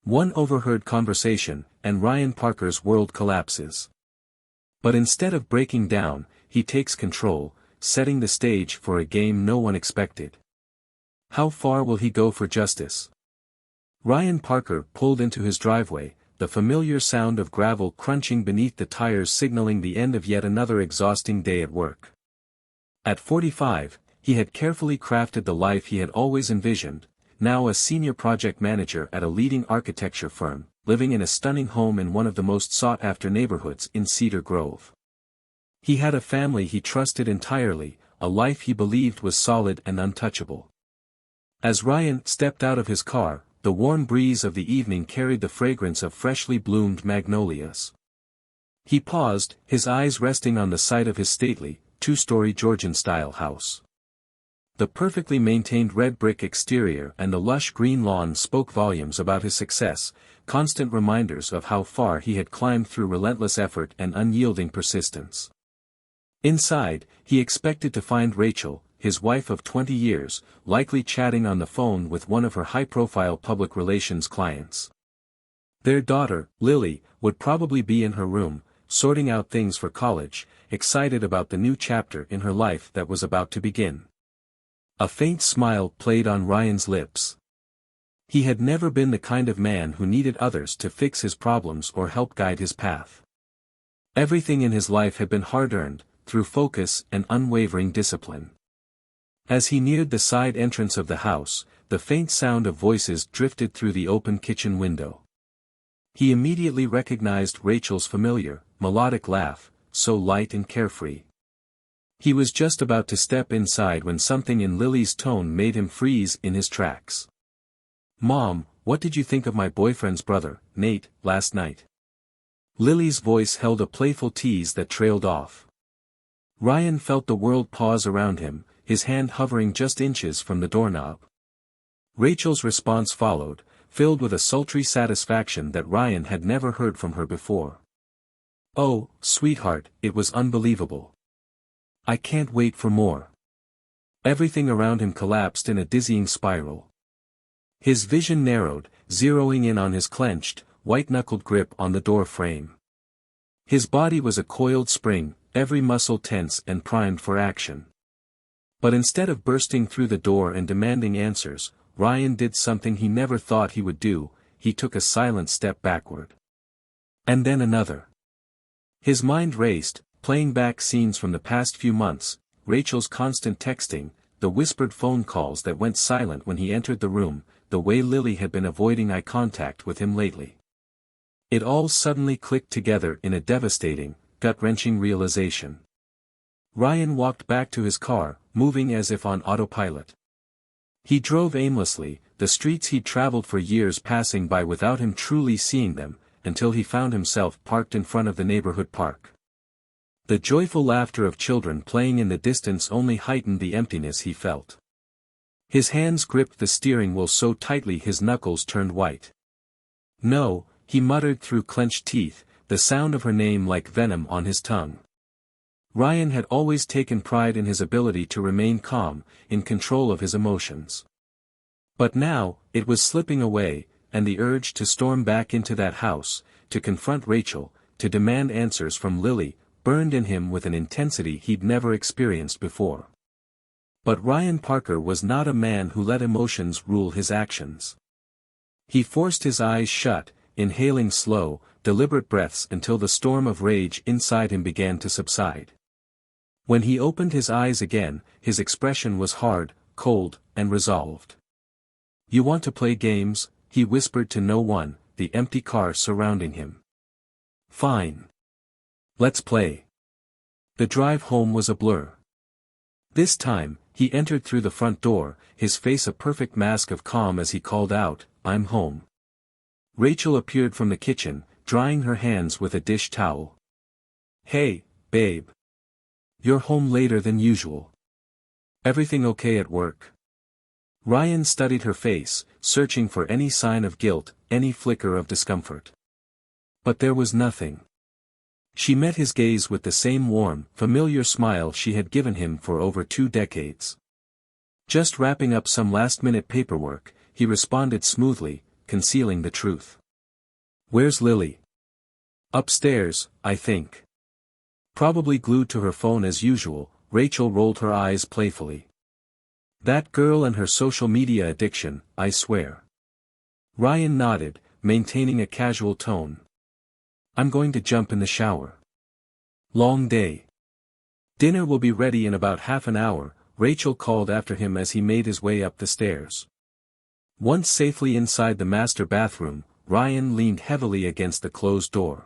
One overheard conversation, and Ryan Parker's world collapses. But instead of breaking down, he takes control, setting the stage for a game no one expected. How far will he go for justice? Ryan Parker pulled into his driveway, the familiar sound of gravel crunching beneath the tires signaling the end of yet another exhausting day at work. At 45, he had carefully crafted the life he had always envisioned, now a senior project manager at a leading architecture firm, living in a stunning home in one of the most sought-after neighborhoods in Cedar Grove. He had a family he trusted entirely, a life he believed was solid and untouchable. As Ryan stepped out of his car, the warm breeze of the evening carried the fragrance of freshly bloomed magnolias. He paused, his eyes resting on the site of his stately, two-story Georgian-style house. The perfectly maintained red brick exterior and the lush green lawn spoke volumes about his success, constant reminders of how far he had climbed through relentless effort and unyielding persistence. Inside, he expected to find Rachel, his wife of 20 years, likely chatting on the phone with one of her high-profile public relations clients. Their daughter, Lily, would probably be in her room, sorting out things for college, excited about the new chapter in her life that was about to begin. A faint smile played on Ryan's lips. He had never been the kind of man who needed others to fix his problems or help guide his path. Everything in his life had been hard-earned, through focus and unwavering discipline. As he neared the side entrance of the house, the faint sound of voices drifted through the open kitchen window. He immediately recognized Rachel's familiar, melodic laugh, so light and carefree. He was just about to step inside when something in Lily's tone made him freeze in his tracks. "Mom, what did you think of my boyfriend's brother, Nate, last night?" Lily's voice held a playful tease that trailed off. Ryan felt the world pause around him, his hand hovering just inches from the doorknob. Rachel's response followed, filled with a sultry satisfaction that Ryan had never heard from her before. "Oh, sweetheart, it was unbelievable. I can't wait for more." Everything around him collapsed in a dizzying spiral. His vision narrowed, zeroing in on his clenched, white-knuckled grip on the door frame. His body was a coiled spring, every muscle tense and primed for action. But instead of bursting through the door and demanding answers, Ryan did something he never thought he would do, he took a silent step backward. And then another. His mind raced, playing back scenes from the past few months, Rachel's constant texting, the whispered phone calls that went silent when he entered the room, the way Lily had been avoiding eye contact with him lately. It all suddenly clicked together in a devastating, gut-wrenching realization. Ryan walked back to his car, moving as if on autopilot. He drove aimlessly, the streets he'd traveled for years passing by without him truly seeing them, until he found himself parked in front of the neighborhood park. The joyful laughter of children playing in the distance only heightened the emptiness he felt. His hands gripped the steering wheel so tightly his knuckles turned white. "No," he muttered through clenched teeth, the sound of her name like venom on his tongue. Ryan had always taken pride in his ability to remain calm, in control of his emotions. But now, it was slipping away, and the urge to storm back into that house, to confront Rachel, to demand answers from Lily, burned in him with an intensity he'd never experienced before. But Ryan Parker was not a man who let emotions rule his actions. He forced his eyes shut, inhaling slow, deliberate breaths until the storm of rage inside him began to subside. When he opened his eyes again, his expression was hard, cold, and resolved. "You want to play games?" he whispered to no one, the empty car surrounding him. "Fine. Let's play." The drive home was a blur. This time, he entered through the front door, his face a perfect mask of calm as he called out, "I'm home." Rachel appeared from the kitchen, drying her hands with a dish towel. "Hey, babe. You're home later than usual. Everything okay at work?" Ryan studied her face, searching for any sign of guilt, any flicker of discomfort. But there was nothing. She met his gaze with the same warm, familiar smile she had given him for over 2 decades. "Just wrapping up some last-minute paperwork," he responded smoothly, concealing the truth. "Where's Lily?" "Upstairs, I think." Probably glued to her phone as usual, Rachel rolled her eyes playfully. "That girl and her social media addiction, I swear." Ryan nodded, maintaining a casual tone. "I'm going to jump in the shower. Long day." "Dinner will be ready in about half an hour," Rachel called after him as he made his way up the stairs. Once safely inside the master bathroom, Ryan leaned heavily against the closed door.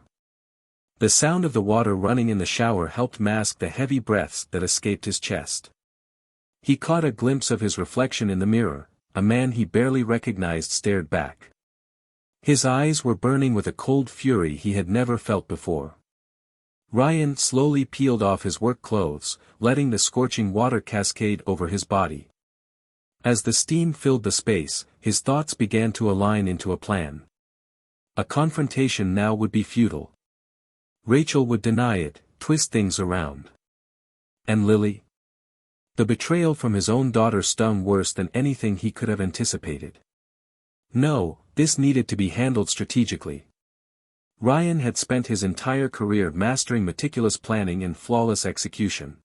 The sound of the water running in the shower helped mask the heavy breaths that escaped his chest. He caught a glimpse of his reflection in the mirror. A man he barely recognized stared back. His eyes were burning with a cold fury he had never felt before. Ryan slowly peeled off his work clothes, letting the scorching water cascade over his body. As the steam filled the space, his thoughts began to align into a plan. A confrontation now would be futile. Rachel would deny it, twist things around. And Lily? The betrayal from his own daughter stung worse than anything he could have anticipated. No, this needed to be handled strategically. Ryan had spent his entire career mastering meticulous planning and flawless execution.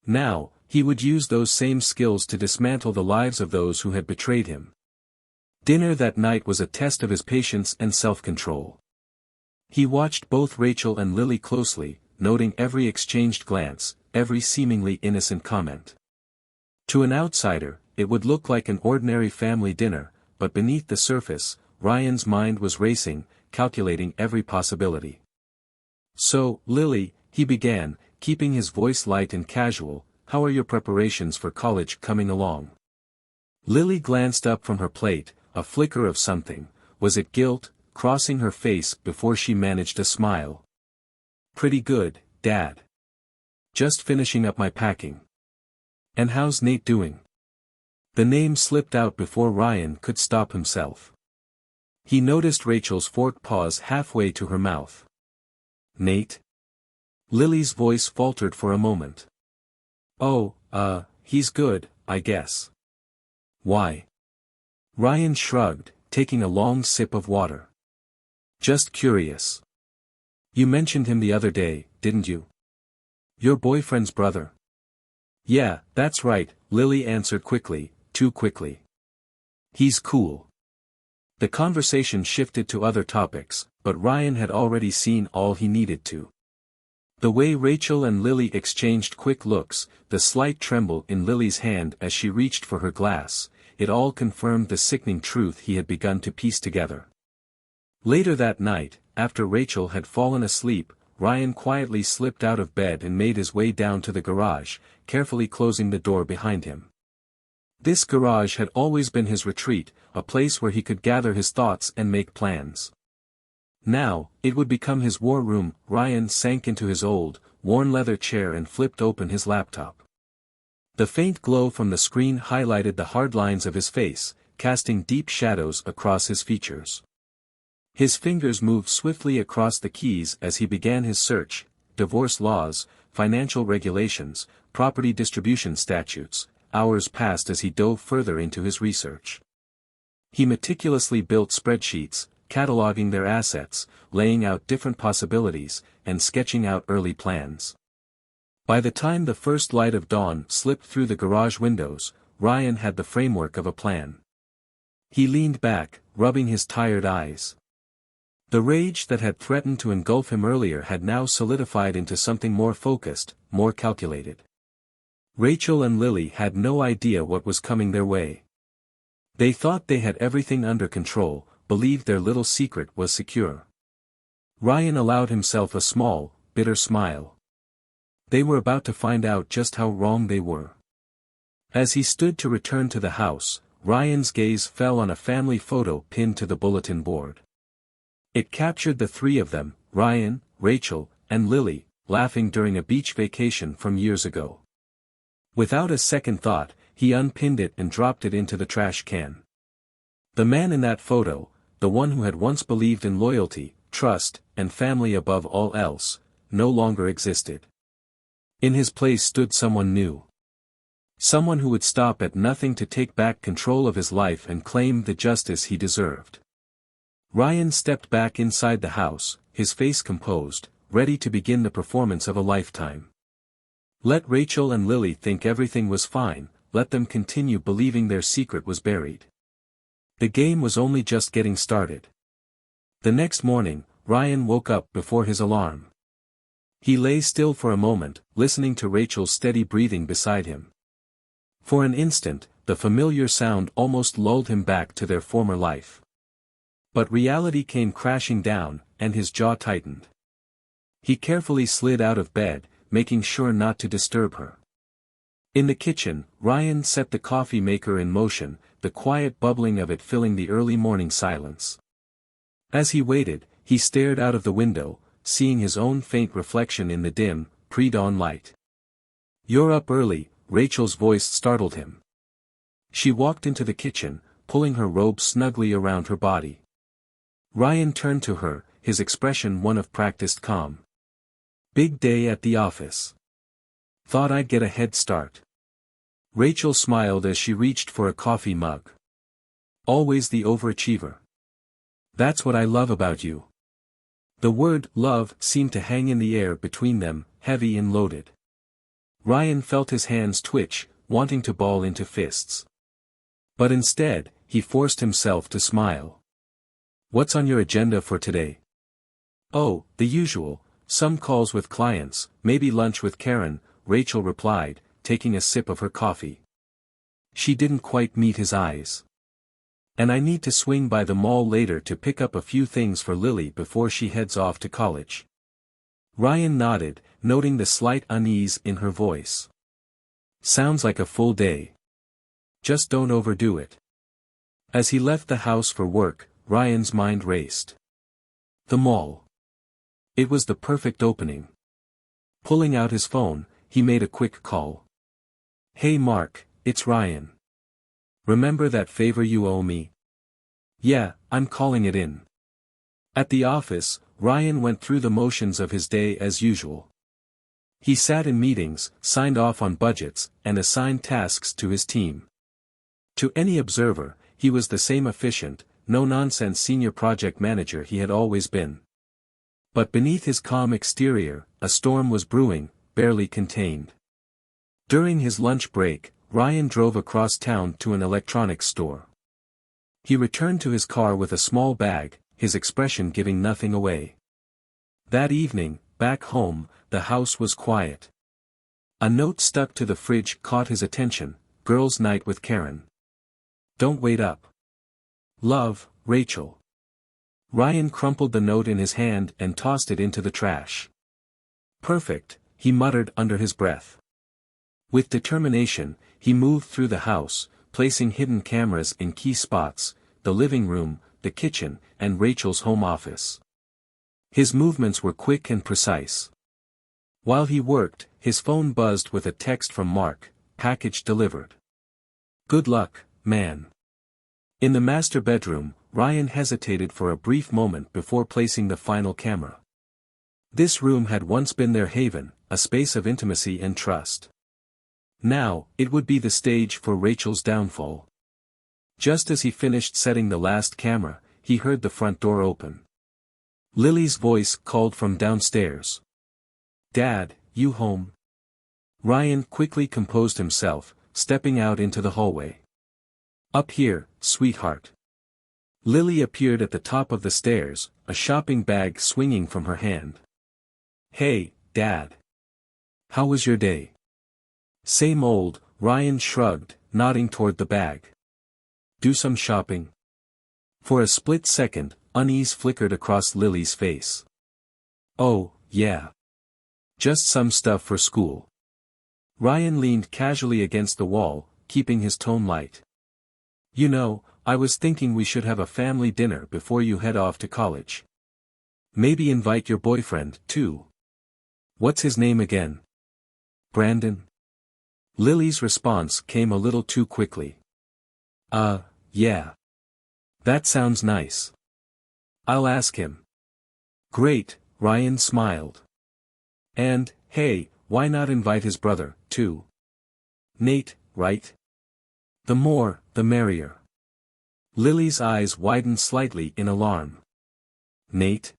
Now, he would use those same skills to dismantle the lives of those who had betrayed him. Dinner that night was a test of his patience and self-control. He watched both Rachel and Lily closely, noting every exchanged glance, every seemingly innocent comment. To an outsider, it would look like an ordinary family dinner, but beneath the surface, Ryan's mind was racing, calculating every possibility. "So, Lily," he began, keeping his voice light and casual, "how are your preparations for college coming along?" Lily glanced up from her plate, a flicker of something, was it guilt, crossing her face before she managed a smile. "Pretty good, Dad. Just finishing up my packing." "And how's Nate doing?" The name slipped out before Ryan could stop himself. He noticed Rachel's forked paws halfway to her mouth. "Nate?" Lily's voice faltered for a moment. "Oh, he's good, I guess." "Why?" Ryan shrugged, taking a long sip of water. "Just curious. You mentioned him the other day, didn't you? Your boyfriend's brother?" "Yeah, that's right," Lily answered quickly, too quickly. "He's cool." The conversation shifted to other topics, but Ryan had already seen all he needed to. The way Rachel and Lily exchanged quick looks, the slight tremble in Lily's hand as she reached for her glass, it all confirmed the sickening truth he had begun to piece together. Later that night, after Rachel had fallen asleep, Ryan quietly slipped out of bed and made his way down to the garage, carefully closing the door behind him. This garage had always been his retreat, a place where he could gather his thoughts and make plans. Now, it would become his war room. Ryan sank into his old, worn leather chair and flipped open his laptop. The faint glow from the screen highlighted the hard lines of his face, casting deep shadows across his features. His fingers moved swiftly across the keys as he began his search: divorce laws, financial regulations, property distribution statutes. Hours passed as he dove further into his research. He meticulously built spreadsheets, cataloging their assets, laying out different possibilities, and sketching out early plans. By the time the first light of dawn slipped through the garage windows, Ryan had the framework of a plan. He leaned back, rubbing his tired eyes. The rage that had threatened to engulf him earlier had now solidified into something more focused, more calculated. Rachel and Lily had no idea what was coming their way. They thought they had everything under control, believed their little secret was secure. Ryan allowed himself a small, bitter smile. They were about to find out just how wrong they were. As he stood to return to the house, Ryan's gaze fell on a family photo pinned to the bulletin board. It captured the three of them, Ryan, Rachel, and Lily, laughing during a beach vacation from years ago. Without a second thought, he unpinned it and dropped it into the trash can. The man in that photo, the one who had once believed in loyalty, trust, and family above all else, no longer existed. In his place stood someone new. Someone who would stop at nothing to take back control of his life and claim the justice he deserved. Ryan stepped back inside the house, his face composed, ready to begin the performance of a lifetime. Let Rachel and Lily think everything was fine, let them continue believing their secret was buried. The game was only just getting started. The next morning, Ryan woke up before his alarm. He lay still for a moment, listening to Rachel's steady breathing beside him. For an instant, the familiar sound almost lulled him back to their former life. But reality came crashing down, and his jaw tightened. He carefully slid out of bed, making sure not to disturb her. In the kitchen, Ryan set the coffee maker in motion, the quiet bubbling of it filling the early morning silence. As he waited, he stared out of the window, seeing his own faint reflection in the dim, pre-dawn light. "You're up early," Rachel's voice startled him. She walked into the kitchen, pulling her robe snugly around her body. Ryan turned to her, his expression one of practiced calm. "Big day at the office. Thought I'd get a head start." Rachel smiled as she reached for a coffee mug. "Always the overachiever. That's what I love about you." The word love seemed to hang in the air between them, heavy and loaded. Ryan felt his hands twitch, wanting to ball into fists. But instead, he forced himself to smile. "What's on your agenda for today?" "Oh, the usual, some calls with clients, maybe lunch with Karen," Rachel replied, taking a sip of her coffee. She didn't quite meet his eyes. "And I need to swing by the mall later to pick up a few things for Lily before she heads off to college." Ryan nodded, noting the slight unease in her voice. "Sounds like a full day. Just don't overdo it." As he left the house for work, Ryan's mind raced. The mall. It was the perfect opening. Pulling out his phone, he made a quick call. "Hey Mark, it's Ryan. Remember that favor you owe me?" "Yeah, I'm calling it in." At the office, Ryan went through the motions of his day as usual. He sat in meetings, signed off on budgets, and assigned tasks to his team. To any observer, he was the same efficient, no-nonsense senior project manager he had always been. But beneath his calm exterior, a storm was brewing, barely contained. During his lunch break, Ryan drove across town to an electronics store. He returned to his car with a small bag, his expression giving nothing away. That evening, back home, the house was quiet. A note stuck to the fridge caught his attention: "Girls' night with Karen. Don't wait up. Love, Rachel." Ryan crumpled the note in his hand and tossed it into the trash. "Perfect," he muttered under his breath. With determination, he moved through the house, placing hidden cameras in key spots: the living room, the kitchen, and Rachel's home office. His movements were quick and precise. While he worked, his phone buzzed with a text from Mark: "Package delivered. Good luck, man." In the master bedroom, Ryan hesitated for a brief moment before placing the final camera. This room had once been their haven, a space of intimacy and trust. Now, it would be the stage for Rachel's downfall. Just as he finished setting the last camera, he heard the front door open. Lily's voice called from downstairs. "Dad, you home?" Ryan quickly composed himself, stepping out into the hallway. "Up here, sweetheart." Lily appeared at the top of the stairs, a shopping bag swinging from her hand. "Hey, Dad. How was your day?" "Same old," Ryan shrugged, nodding toward the bag. "Do some shopping?" For a split second, unease flickered across Lily's face. "Oh, yeah. Just some stuff for school." Ryan leaned casually against the wall, keeping his tone light. "You know, I was thinking we should have a family dinner before you head off to college. Maybe invite your boyfriend, too." "What's his name again?" "Brandon." Lily's response came a little too quickly. Yeah. That sounds nice. I'll ask him." "Great," Ryan smiled. "And, hey, why not invite his brother, too? Nate, right? The more, the merrier." Lily's eyes widened slightly in alarm. Nate?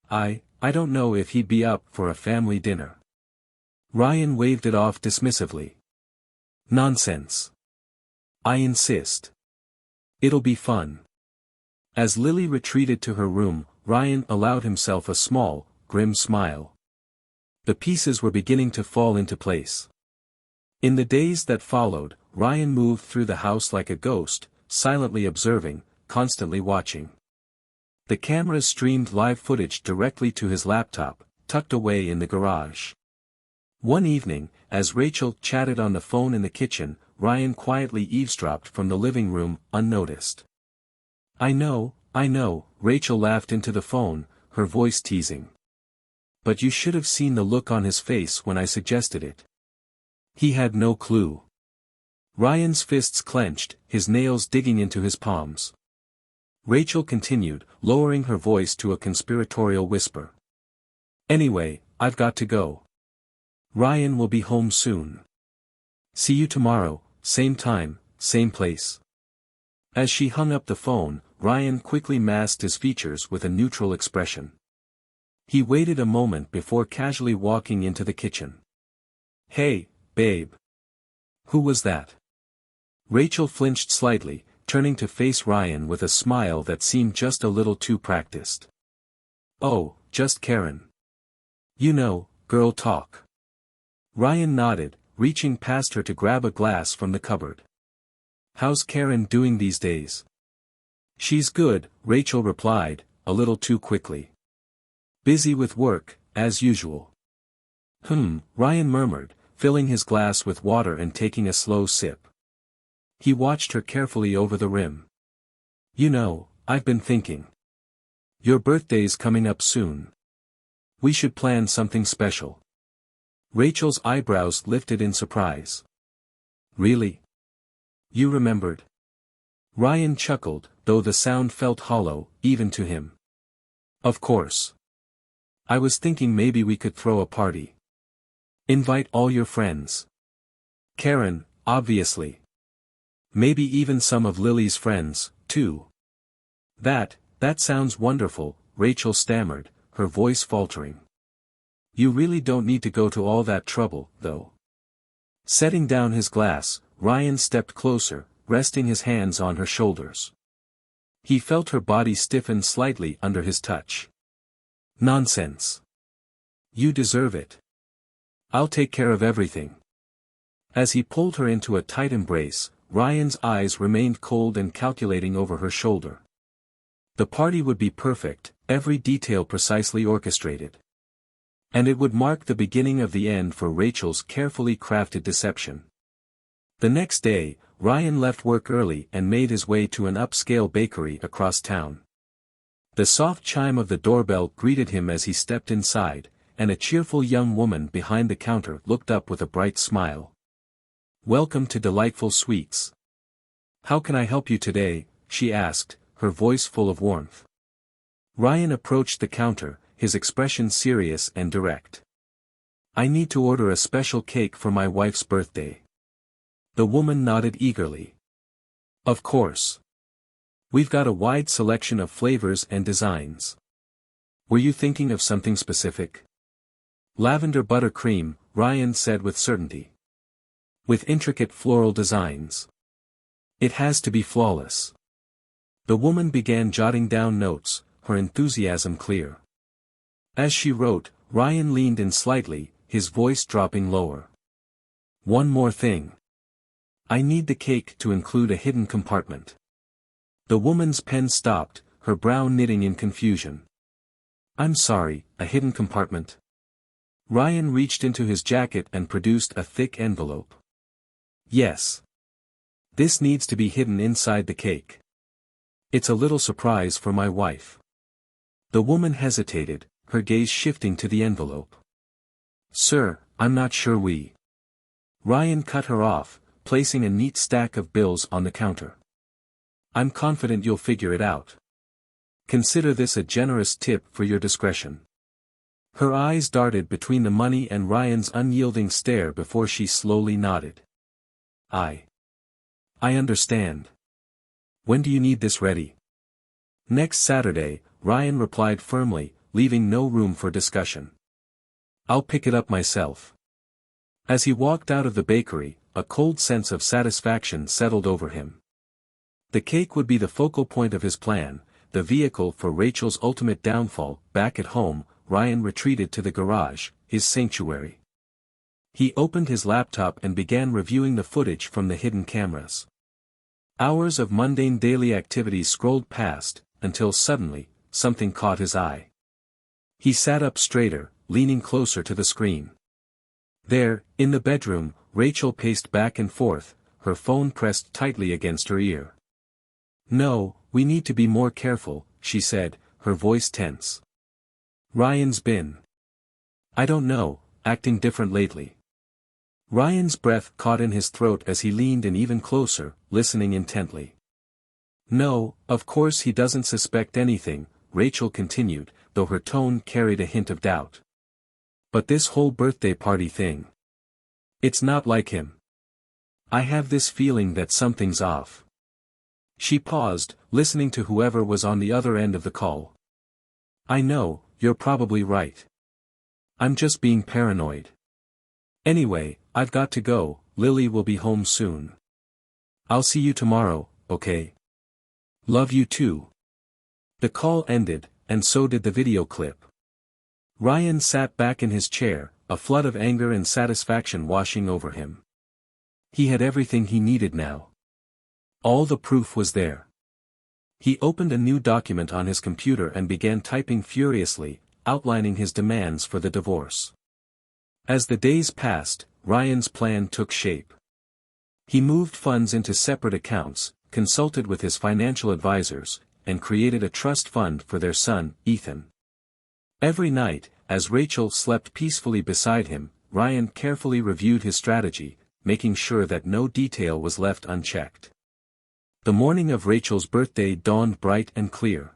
I don't know if he'd be up for a family dinner. Ryan waved it off dismissively. Nonsense. I insist. It'll be fun. As Lily retreated to her room, Ryan allowed himself a small, grim smile. The pieces were beginning to fall into place. In the days that followed, Ryan moved through the house like a ghost, silently observing, constantly watching. The cameras streamed live footage directly to his laptop, tucked away in the garage. One evening, as Rachel chatted on the phone in the kitchen, Ryan quietly eavesdropped from the living room, unnoticed. I know, Rachel laughed into the phone, her voice teasing. But you should have seen the look on his face when I suggested it. He had no clue. Ryan's fists clenched, his nails digging into his palms. Rachel continued, lowering her voice to a conspiratorial whisper. Anyway, I've got to go. Ryan will be home soon. See you tomorrow, same time, same place. As she hung up the phone, Ryan quickly masked his features with a neutral expression. He waited a moment before casually walking into the kitchen. Hey, babe. Who was that? Rachel flinched slightly, turning to face Ryan with a smile that seemed just a little too practiced. Oh, just Karen. You know, girl talk. Ryan nodded, reaching past her to grab a glass from the cupboard. How's Karen doing these days? She's good, Rachel replied, a little too quickly. Busy with work, as usual. Ryan murmured, filling his glass with water and taking a slow sip. He watched her carefully over the rim. You know, I've been thinking. Your birthday's coming up soon. We should plan something special. Rachel's eyebrows lifted in surprise. Really? You remembered? Ryan chuckled, though the sound felt hollow, even to him. Of course. I was thinking maybe we could throw a party. Invite all your friends. Karen, obviously. Maybe even some of Lily's friends, too. That sounds wonderful, Rachel stammered, her voice faltering. You really don't need to go to all that trouble, though. Setting down his glass, Ryan stepped closer, resting his hands on her shoulders. He felt her body stiffen slightly under his touch. Nonsense. You deserve it. I'll take care of everything. As he pulled her into a tight embrace, Ryan's eyes remained cold and calculating over her shoulder. The party would be perfect, every detail precisely orchestrated. And it would mark the beginning of the end for Rachel's carefully crafted deception. The next day, Ryan left work early and made his way to an upscale bakery across town. The soft chime of the doorbell greeted him as he stepped inside, and a cheerful young woman behind the counter looked up with a bright smile. Welcome to Delightful Sweets. How can I help you today? She asked, her voice full of warmth. Ryan approached the counter, his expression serious and direct. I need to order a special cake for my wife's birthday. The woman nodded eagerly. Of course. We've got a wide selection of flavors and designs. Were you thinking of something specific? Lavender buttercream, Ryan said with certainty. With intricate floral designs. It has to be flawless. The woman began jotting down notes, her enthusiasm clear. As she wrote, Ryan leaned in slightly, his voice dropping lower. One more thing. I need the cake to include a hidden compartment. The woman's pen stopped, her brow knitting in confusion. I'm sorry, a hidden compartment? Ryan reached into his jacket and produced a thick envelope. Yes. This needs to be hidden inside the cake. It's a little surprise for my wife. The woman hesitated, her gaze shifting to the envelope. Sir, I'm not sure we. Ryan cut her off, placing a neat stack of bills on the counter. I'm confident you'll figure it out. Consider this a generous tip for your discretion. Her eyes darted between the money and Ryan's unyielding stare before she slowly nodded. I understand. When do you need this ready? Next Saturday, Ryan replied firmly, leaving no room for discussion. I'll pick it up myself. As he walked out of the bakery, a cold sense of satisfaction settled over him. The cake would be the focal point of his plan, the vehicle for Rachel's ultimate downfall. Back at home, Ryan retreated to the garage, his sanctuary. He opened his laptop and began reviewing the footage from the hidden cameras. Hours of mundane daily activities scrolled past, until suddenly, something caught his eye. He sat up straighter, leaning closer to the screen. There, in the bedroom, Rachel paced back and forth, her phone pressed tightly against her ear. "No, we need to be more careful," she said, her voice tense. "Ryan's been, I don't know, acting different lately." Ryan's breath caught in his throat as he leaned in even closer, listening intently. "No, of course he doesn't suspect anything," Rachel continued, though her tone carried a hint of doubt. "But this whole birthday party thing. It's not like him. I have this feeling that something's off." She paused, listening to whoever was on the other end of the call. "I know, you're probably right. I'm just being paranoid. Anyway, I've got to go, Lily will be home soon. I'll see you tomorrow, okay? Love you too." The call ended, and so did the video clip. Ryan sat back in his chair, a flood of anger and satisfaction washing over him. He had everything he needed now. All the proof was there. He opened a new document on his computer and began typing furiously, outlining his demands for the divorce. As the days passed, Ryan's plan took shape. He moved funds into separate accounts, consulted with his financial advisors, and created a trust fund for their son, Ethan. Every night, as Rachel slept peacefully beside him, Ryan carefully reviewed his strategy, making sure that no detail was left unchecked. The morning of Rachel's birthday dawned bright and clear.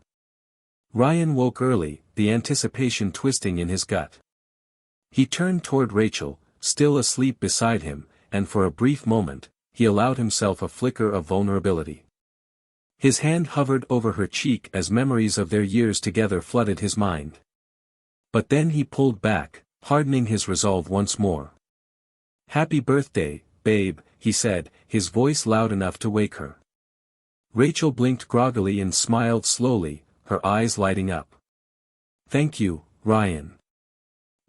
Ryan woke early, the anticipation twisting in his gut. He turned toward Rachel, still asleep beside him, and for a brief moment, he allowed himself a flicker of vulnerability. His hand hovered over her cheek as memories of their years together flooded his mind. But then he pulled back, hardening his resolve once more. "Happy birthday, babe," he said, his voice loud enough to wake her. Rachel blinked groggily and smiled slowly, her eyes lighting up. "Thank you, Ryan.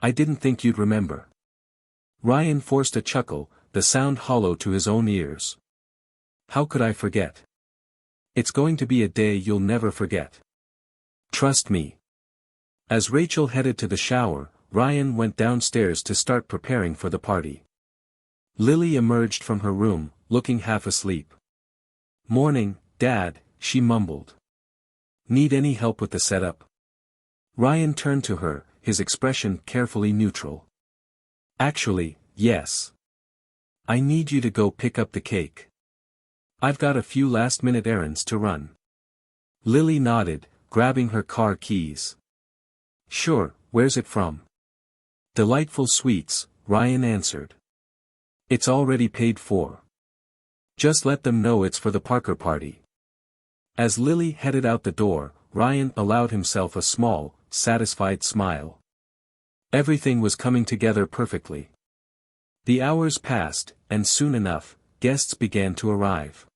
I didn't think you'd remember." Ryan forced a chuckle, the sound hollow to his own ears. "How could I forget? It's going to be a day you'll never forget. Trust me." As Rachel headed to the shower, Ryan went downstairs to start preparing for the party. Lily emerged from her room, looking half asleep. "Morning, Dad," she mumbled. "Need any help with the setup?" Ryan turned to her, his expression carefully neutral. "Actually, yes. I need you to go pick up the cake. I've got a few last-minute errands to run." Lily nodded, grabbing her car keys. "Sure, where's it from?" "Delightful Sweets," Ryan answered. "It's already paid for. Just let them know it's for the Parker party." As Lily headed out the door, Ryan allowed himself a small, satisfied smile. Everything was coming together perfectly. The hours passed, and soon enough, guests began to arrive.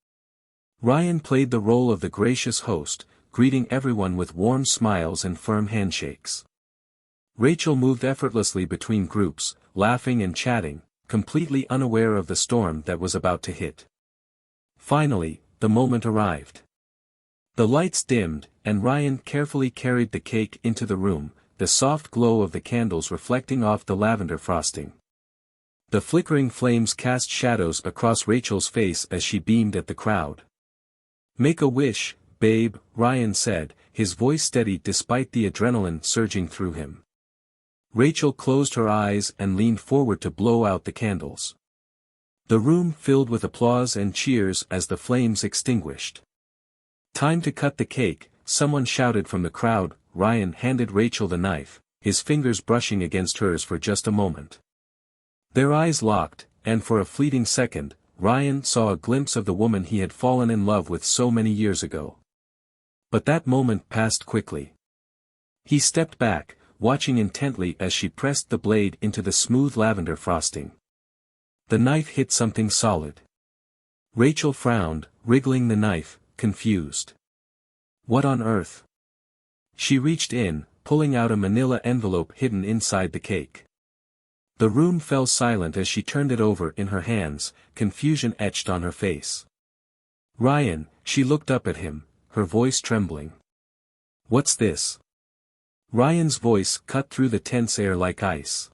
Ryan played the role of the gracious host, greeting everyone with warm smiles and firm handshakes. Rachel moved effortlessly between groups, laughing and chatting, completely unaware of the storm that was about to hit. Finally, the moment arrived. The lights dimmed, and Ryan carefully carried the cake into the room, the soft glow of the candles reflecting off the lavender frosting. The flickering flames cast shadows across Rachel's face as she beamed at the crowd. "Make a wish, babe," Ryan said, his voice steady despite the adrenaline surging through him. Rachel closed her eyes and leaned forward to blow out the candles. The room filled with applause and cheers as the flames extinguished. "Time to cut the cake," someone shouted from the crowd. Ryan handed Rachel the knife, his fingers brushing against hers for just a moment. Their eyes locked, and for a fleeting second, Ryan saw a glimpse of the woman he had fallen in love with so many years ago. But that moment passed quickly. He stepped back, watching intently as she pressed the blade into the smooth lavender frosting. The knife hit something solid. Rachel frowned, wriggling the knife, confused. What on earth? She reached in, pulling out a manila envelope hidden inside the cake. The room fell silent as she turned it over in her hands, confusion etched on her face. Ryan, she looked up at him, her voice trembling. What's this? Ryan's voice cut through the tense air like ice.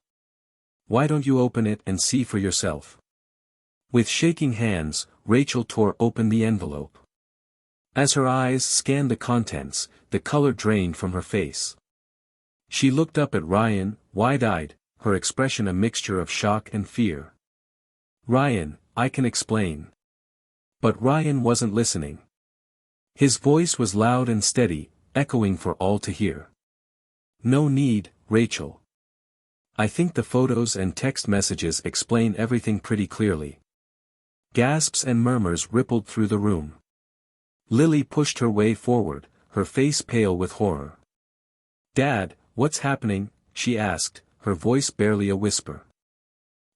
Why don't you open it and see for yourself? With shaking hands, Rachel tore open the envelope. As her eyes scanned the contents, the color drained from her face. She looked up at Ryan, wide-eyed, her expression a mixture of shock and fear. Ryan, I can explain. But Ryan wasn't listening. His voice was loud and steady, echoing for all to hear. No need, Rachel. I think the photos and text messages explain everything pretty clearly. Gasps and murmurs rippled through the room. Lily pushed her way forward, her face pale with horror. Dad, what's happening? She asked, her voice barely a whisper.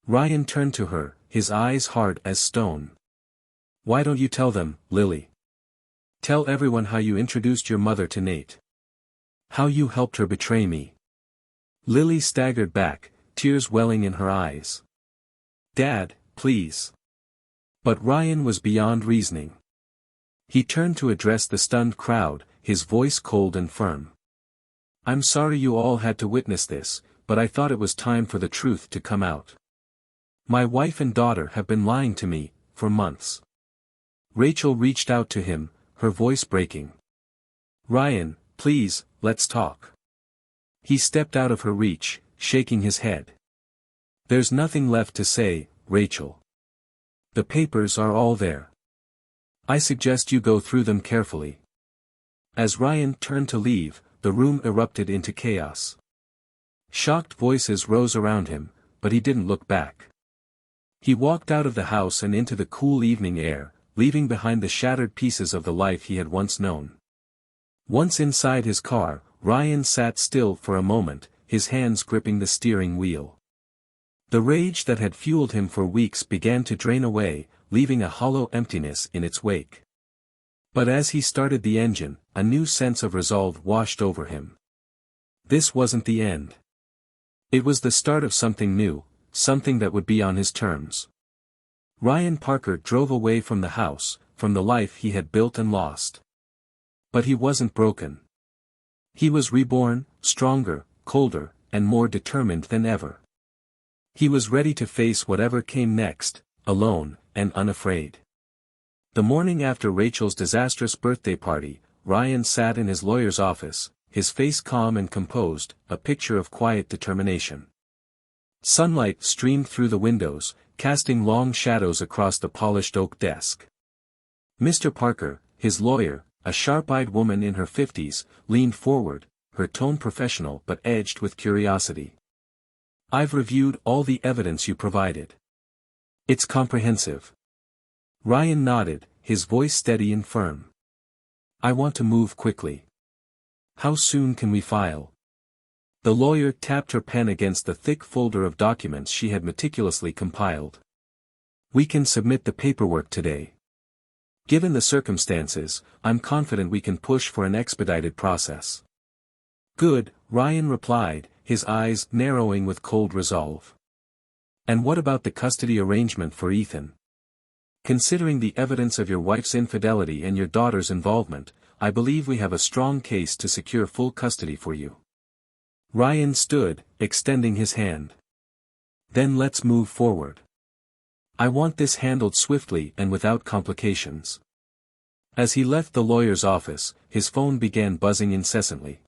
Ryan turned to her, his eyes hard as stone. Why don't you tell them, Lily? Tell everyone how you introduced your mother to Nate. How you helped her betray me. Lily staggered back, tears welling in her eyes. Dad, please. But Ryan was beyond reasoning. He turned to address the stunned crowd, his voice cold and firm. I'm sorry you all had to witness this, but I thought it was time for the truth to come out. My wife and daughter have been lying to me, for months. Rachel reached out to him, her voice breaking. Ryan, please, let's talk. He stepped out of her reach, shaking his head. There's nothing left to say, Rachel. The papers are all there. I suggest you go through them carefully. As Ryan turned to leave, the room erupted into chaos. Shocked voices rose around him, but he didn't look back. He walked out of the house and into the cool evening air, leaving behind the shattered pieces of the life he had once known. Once inside his car, Ryan sat still for a moment, his hands gripping the steering wheel. The rage that had fueled him for weeks began to drain away, leaving a hollow emptiness in its wake. But as he started the engine, a new sense of resolve washed over him. This wasn't the end. It was the start of something new, something that would be on his terms. Ryan Parker drove away from the house, from the life he had built and lost. But he wasn't broken. He was reborn, stronger, colder, and more determined than ever. He was ready to face whatever came next, alone, and unafraid. The morning after Rachel's disastrous birthday party, Ryan sat in his lawyer's office, his face calm and composed, a picture of quiet determination. Sunlight streamed through the windows, casting long shadows across the polished oak desk. Mr. Parker, his lawyer, a sharp-eyed woman in her 50s, leaned forward, her tone professional but edged with curiosity. I've reviewed all the evidence you provided. It's comprehensive. Ryan nodded, his voice steady and firm. I want to move quickly. How soon can we file? The lawyer tapped her pen against the thick folder of documents she had meticulously compiled. We can submit the paperwork today. Given the circumstances, I'm confident we can push for an expedited process. Good, Ryan replied, his eyes narrowing with cold resolve. And what about the custody arrangement for Ethan? Considering the evidence of your wife's infidelity and your daughter's involvement, I believe we have a strong case to secure full custody for you. Ryan stood, extending his hand. Then let's move forward. I want this handled swiftly and without complications. As he left the lawyer's office, his phone began buzzing incessantly.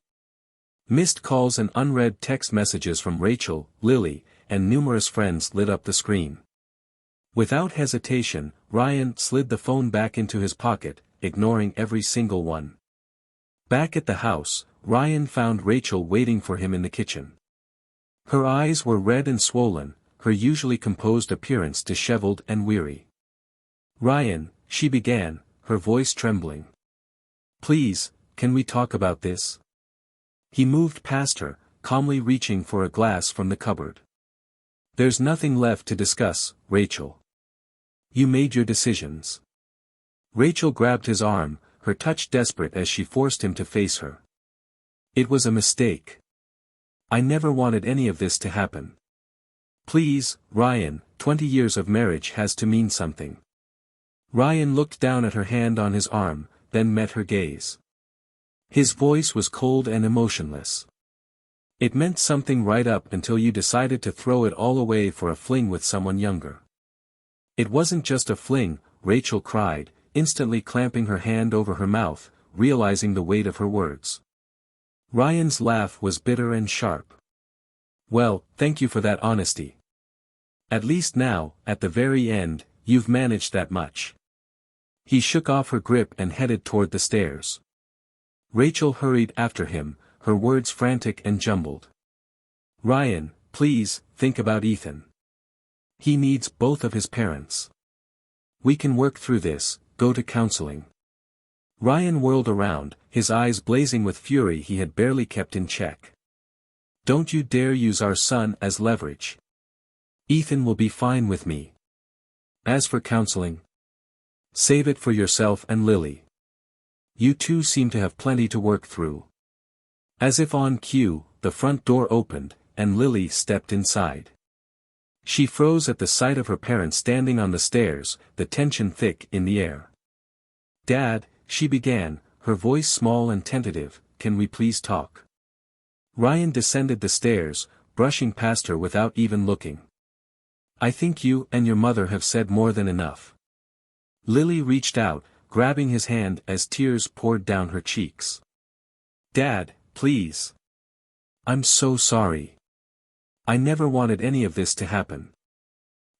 Missed calls and unread text messages from Rachel, Lily, and numerous friends lit up the screen. Without hesitation, Ryan slid the phone back into his pocket, ignoring every single one. Back at the house, Ryan found Rachel waiting for him in the kitchen. Her eyes were red and swollen, her usually composed appearance disheveled and weary. Ryan, she began, her voice trembling. Please, can we talk about this? He moved past her, calmly reaching for a glass from the cupboard. There's nothing left to discuss, Rachel. You made your decisions. Rachel grabbed his arm, her touch desperate as she forced him to face her. It was a mistake. I never wanted any of this to happen. Please, Ryan, 20 years of marriage has to mean something. Ryan looked down at her hand on his arm, then met her gaze. His voice was cold and emotionless. It meant something right up until you decided to throw it all away for a fling with someone younger. It wasn't just a fling, Rachel cried, instantly clamping her hand over her mouth, realizing the weight of her words. Ryan's laugh was bitter and sharp. Well, thank you for that honesty. At least now, at the very end, you've managed that much. He shook off her grip and headed toward the stairs. Rachel hurried after him, her words frantic and jumbled. Ryan, please, think about Ethan. He needs both of his parents. We can work through this, go to counseling. Ryan whirled around, his eyes blazing with fury he had barely kept in check. Don't you dare use our son as leverage. Ethan will be fine with me. As for counseling, save it for yourself and Lily. You two seem to have plenty to work through. As if on cue, the front door opened, and Lily stepped inside. She froze at the sight of her parents standing on the stairs, the tension thick in the air. Dad, she began, her voice small and tentative, can we please talk? Ryan descended the stairs, brushing past her without even looking. I think you and your mother have said more than enough. Lily reached out, grabbing his hand as tears poured down her cheeks. Dad, please. I'm so sorry. I never wanted any of this to happen.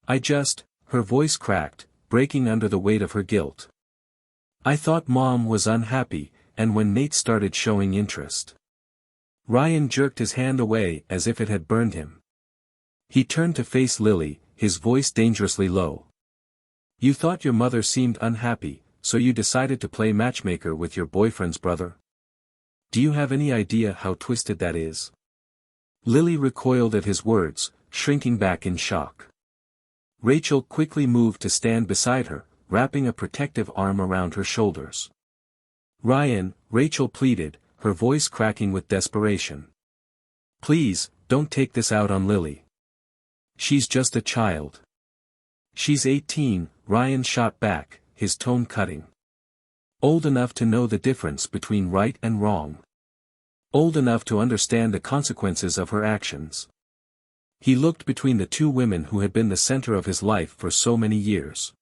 Her voice cracked, breaking under the weight of her guilt. I thought Mom was unhappy, and when Nate started showing interest. Ryan jerked his hand away as if it had burned him. He turned to face Lily, his voice dangerously low. You thought your mother seemed unhappy, so you decided to play matchmaker with your boyfriend's brother? Do you have any idea how twisted that is? Lily recoiled at his words, shrinking back in shock. Rachel quickly moved to stand beside her, wrapping a protective arm around her shoulders. Ryan, Rachel pleaded, her voice cracking with desperation. Please, don't take this out on Lily. She's just a child. She's 18, Ryan shot back, his tone cutting. Old enough to know the difference between right and wrong. Old enough to understand the consequences of her actions. He looked between the two women who had been the center of his life for so many years.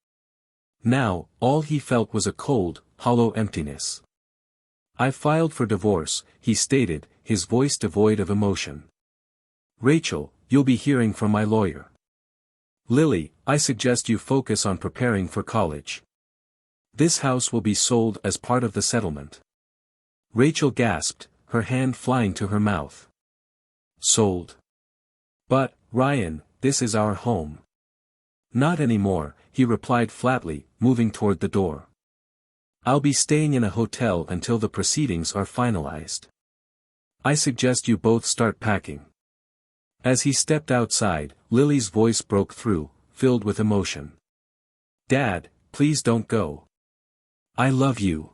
Now, all he felt was a cold, hollow emptiness. I filed for divorce, he stated, his voice devoid of emotion. Rachel, you'll be hearing from my lawyer. Lily, I suggest you focus on preparing for college. This house will be sold as part of the settlement. Rachel gasped, her hand flying to her mouth. Sold. But, Ryan, this is our home. Not anymore, he replied flatly, moving toward the door. I'll be staying in a hotel until the proceedings are finalized. I suggest you both start packing. As he stepped outside, Lily's voice broke through, filled with emotion. Dad, please don't go. I love you.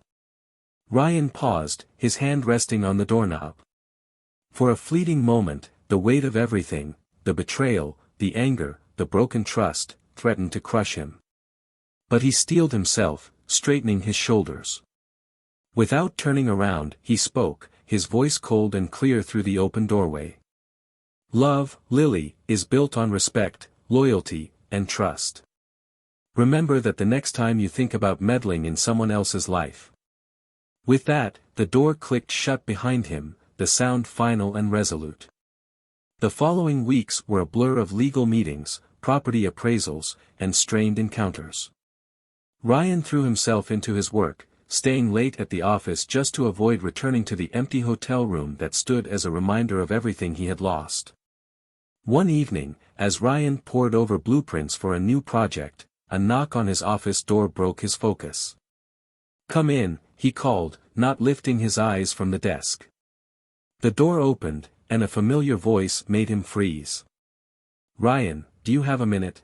Ryan paused, his hand resting on the doorknob. For a fleeting moment, the weight of everything, the betrayal, the anger, the broken trust, threatened to crush him. But he steeled himself, straightening his shoulders. Without turning around, he spoke, his voice cold and clear through the open doorway. Love, Lily, is built on respect, loyalty, and trust. Remember that the next time you think about meddling in someone else's life. With that, the door clicked shut behind him, the sound final and resolute. The following weeks were a blur of legal meetings, property appraisals, and strained encounters. Ryan threw himself into his work, staying late at the office just to avoid returning to the empty hotel room that stood as a reminder of everything he had lost. One evening, as Ryan pored over blueprints for a new project, a knock on his office door broke his focus. "Come in," he called, not lifting his eyes from the desk. The door opened, and a familiar voice made him freeze. "Ryan, do you have a minute?"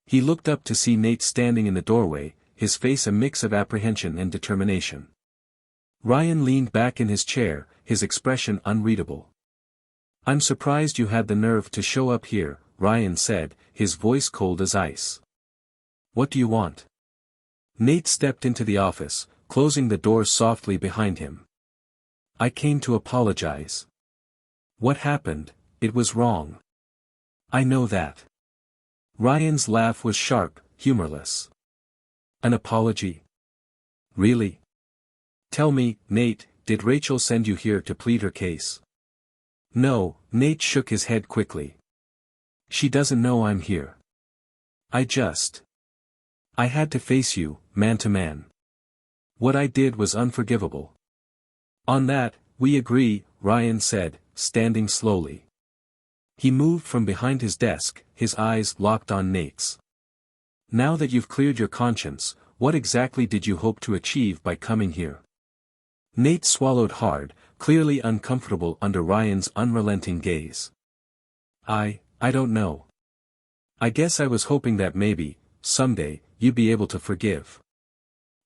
He looked up to see Nate standing in the doorway, his face a mix of apprehension and determination. Ryan leaned back in his chair, his expression unreadable. "I'm surprised you had the nerve to show up here," Ryan said, his voice cold as ice. "What do you want?" Nate stepped into the office, closing the door softly behind him. "I came to apologize. What happened, it was wrong. I know that." Ryan's laugh was sharp, humorless. "An apology? Really? Tell me, Nate, did Rachel send you here to plead her case?" "No," Nate shook his head quickly. "She doesn't know I'm here. I had to face you, man to man. What I did was unforgivable." "On that, we agree," Ryan said, standing slowly. He moved from behind his desk, his eyes locked on Nate's. "Now that you've cleared your conscience, what exactly did you hope to achieve by coming here?" Nate swallowed hard, clearly uncomfortable under Ryan's unrelenting gaze. I don't know. I guess I was hoping that maybe, someday, you'd be able to forgive."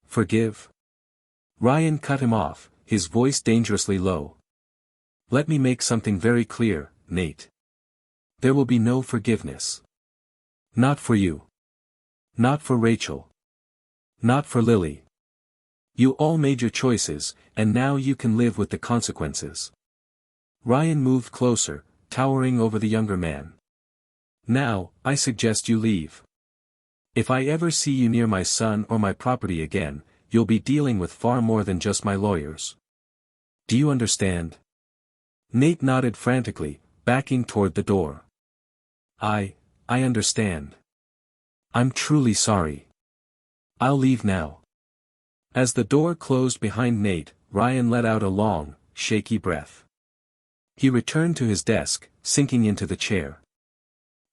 "Forgive?" Ryan cut him off, his voice dangerously low. "Let me make something very clear, Nate. There will be no forgiveness. Not for you. Not for Rachel. Not for Lily. You all made your choices, and now you can live with the consequences." Ryan moved closer, towering over the younger man. "Now, I suggest you leave. If I ever see you near my son or my property again, you'll be dealing with far more than just my lawyers. Do you understand?" Nate nodded frantically, backing toward the door. I understand. I'm truly sorry. I'll leave now." As the door closed behind Nate, Ryan let out a long, shaky breath. He returned to his desk, sinking into the chair.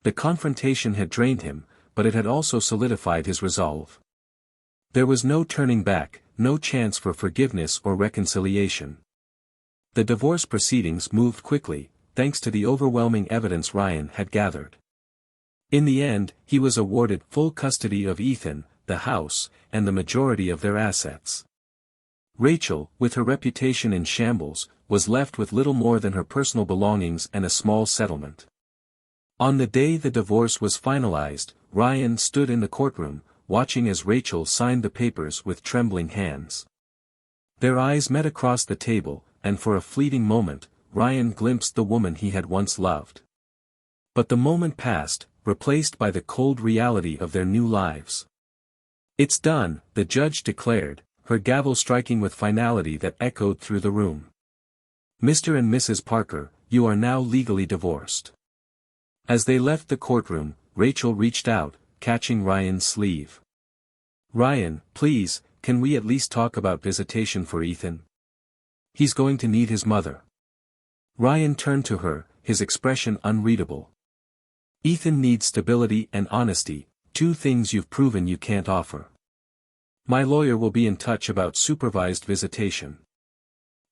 The confrontation had drained him, but it had also solidified his resolve. There was no turning back, no chance for forgiveness or reconciliation. The divorce proceedings moved quickly, thanks to the overwhelming evidence Ryan had gathered. In the end, he was awarded full custody of Ethan, the house, and the majority of their assets. Rachel, with her reputation in shambles, was left with little more than her personal belongings and a small settlement. On the day the divorce was finalized, Ryan stood in the courtroom, watching as Rachel signed the papers with trembling hands. Their eyes met across the table, and for a fleeting moment, Ryan glimpsed the woman he had once loved. But the moment passed, replaced by the cold reality of their new lives. "It's done," the judge declared, her gavel striking with finality that echoed through the room. "Mr. and Mrs. Parker, you are now legally divorced." As they left the courtroom, Rachel reached out, catching Ryan's sleeve. "Ryan, please, can we at least talk about visitation for Ethan? He's going to need his mother." Ryan turned to her, his expression unreadable. "Ethan needs stability and honesty, two things you've proven you can't offer. My lawyer will be in touch about supervised visitation."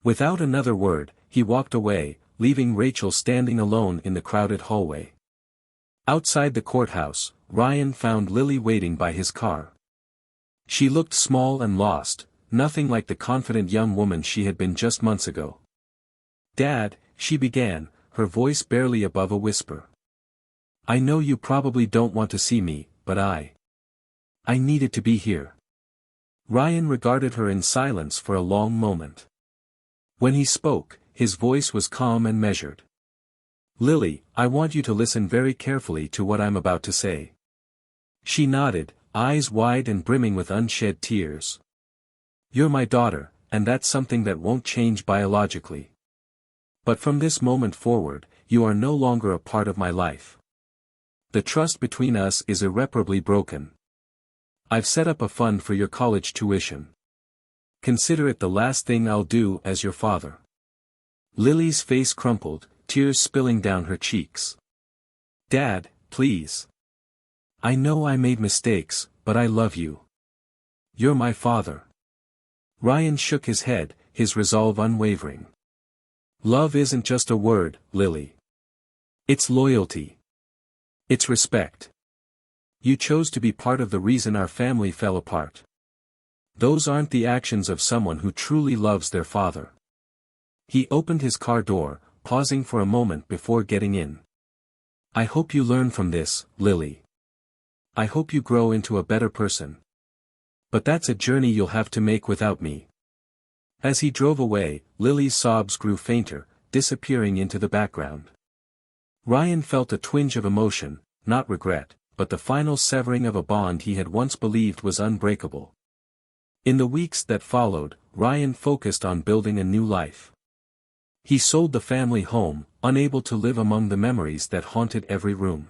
Without another word, he walked away, leaving Rachel standing alone in the crowded hallway. Outside the courthouse, Ryan found Lily waiting by his car. She looked small and lost, nothing like the confident young woman she had been just months ago. "Dad," she began, her voice barely above a whisper. "I know you probably don't want to see me, but I needed to be here." Ryan regarded her in silence for a long moment. When he spoke, his voice was calm and measured. "Lily, I want you to listen very carefully to what I'm about to say." She nodded, eyes wide and brimming with unshed tears. "You're my daughter, and that's something that won't change biologically. But from this moment forward, you are no longer a part of my life. The trust between us is irreparably broken. I've set up a fund for your college tuition. Consider it the last thing I'll do as your father." Lily's face crumpled, tears spilling down her cheeks. "Dad, please. I know I made mistakes, but I love you. You're my father. Ryan shook his head, his resolve unwavering. Love isn't just a word, Lily. It's loyalty. It's respect. You chose to be part of the reason our family fell apart. Those aren't the actions of someone who truly loves their father. He opened his car door, pausing for a moment before getting in. I hope you learn from this, Lily. I hope you grow into a better person. But that's a journey you'll have to make without me. As he drove away, Lily's sobs grew fainter, disappearing into the background. Ryan felt a twinge of emotion, not regret, but the final severing of a bond he had once believed was unbreakable. In the weeks that followed, Ryan focused on building a new life. He sold the family home, unable to live among the memories that haunted every room.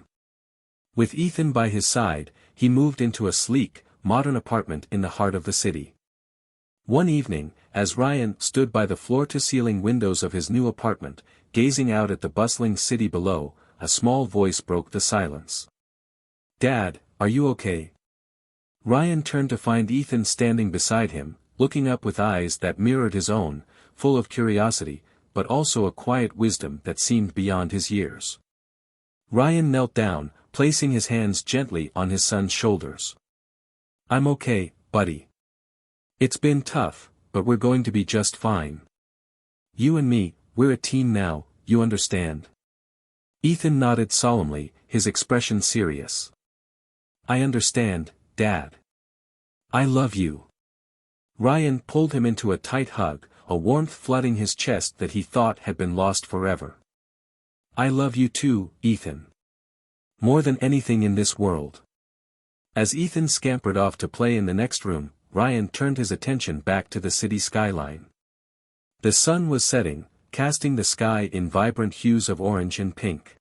With Ethan by his side, he moved into a sleek, modern apartment in the heart of the city. One evening, as Ryan stood by the floor-to-ceiling windows of his new apartment, gazing out at the bustling city below, a small voice broke the silence. Dad, are you okay? Ryan turned to find Ethan standing beside him, looking up with eyes that mirrored his own, full of curiosity, but also a quiet wisdom that seemed beyond his years. Ryan knelt down, placing his hands gently on his son's shoulders. I'm okay, buddy. It's been tough, but we're going to be just fine. You and me, we're a team now, you understand? Ethan nodded solemnly, his expression serious. I understand, Dad. I love you. Ryan pulled him into a tight hug, a warmth flooding his chest that he thought had been lost forever. I love you too, Ethan. More than anything in this world. As Ethan scampered off to play in the next room, Ryan turned his attention back to the city skyline. The sun was setting, casting the sky in vibrant hues of orange and pink.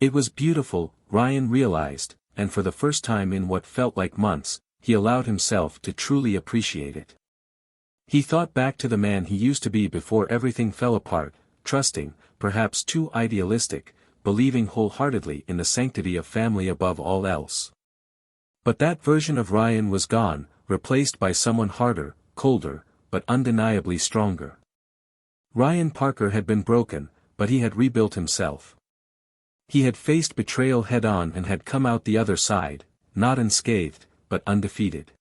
It was beautiful, Ryan realized, and for the first time in what felt like months, he allowed himself to truly appreciate it. He thought back to the man he used to be before everything fell apart, trusting, perhaps too idealistic, believing wholeheartedly in the sanctity of family above all else. But that version of Ryan was gone, replaced by someone harder, colder, but undeniably stronger. Ryan Parker had been broken, but he had rebuilt himself. He had faced betrayal head-on and had come out the other side, not unscathed, but undefeated.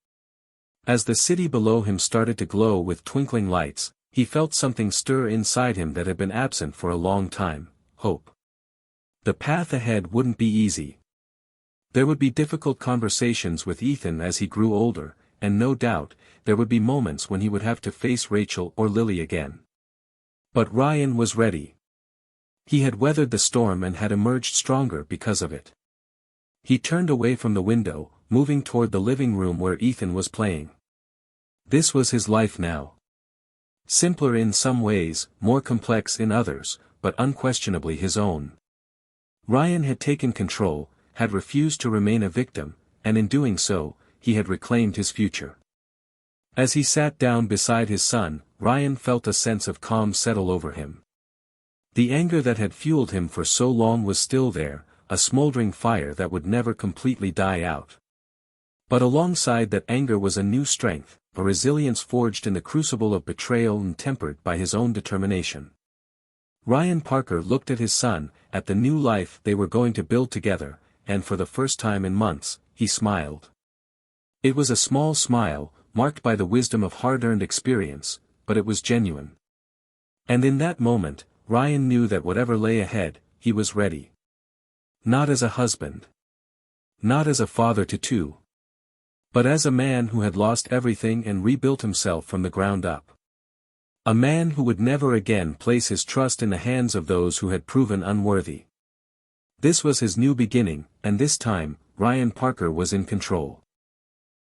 As the city below him started to glow with twinkling lights, he felt something stir inside him that had been absent for a long time: hope. The path ahead wouldn't be easy. There would be difficult conversations with Ethan as he grew older, and no doubt, there would be moments when he would have to face Rachel or Lily again. But Ryan was ready. He had weathered the storm and had emerged stronger because of it. He turned away from the window, moving toward the living room where Ethan was playing. This was his life now. Simpler in some ways, more complex in others, but unquestionably his own. Ryan had taken control, had refused to remain a victim, and in doing so, he had reclaimed his future. As he sat down beside his son, Ryan felt a sense of calm settle over him. The anger that had fueled him for so long was still there, a smoldering fire that would never completely die out. But alongside that anger was a new strength, a resilience forged in the crucible of betrayal and tempered by his own determination. Ryan Parker looked at his son, at the new life they were going to build together, and for the first time in months, he smiled. It was a small smile, marked by the wisdom of hard-earned experience, but it was genuine. And in that moment, Ryan knew that whatever lay ahead, he was ready. Not as a husband. Not as a father to two. But as a man who had lost everything and rebuilt himself from the ground up. A man who would never again place his trust in the hands of those who had proven unworthy. This was his new beginning, and this time, Ryan Parker was in control.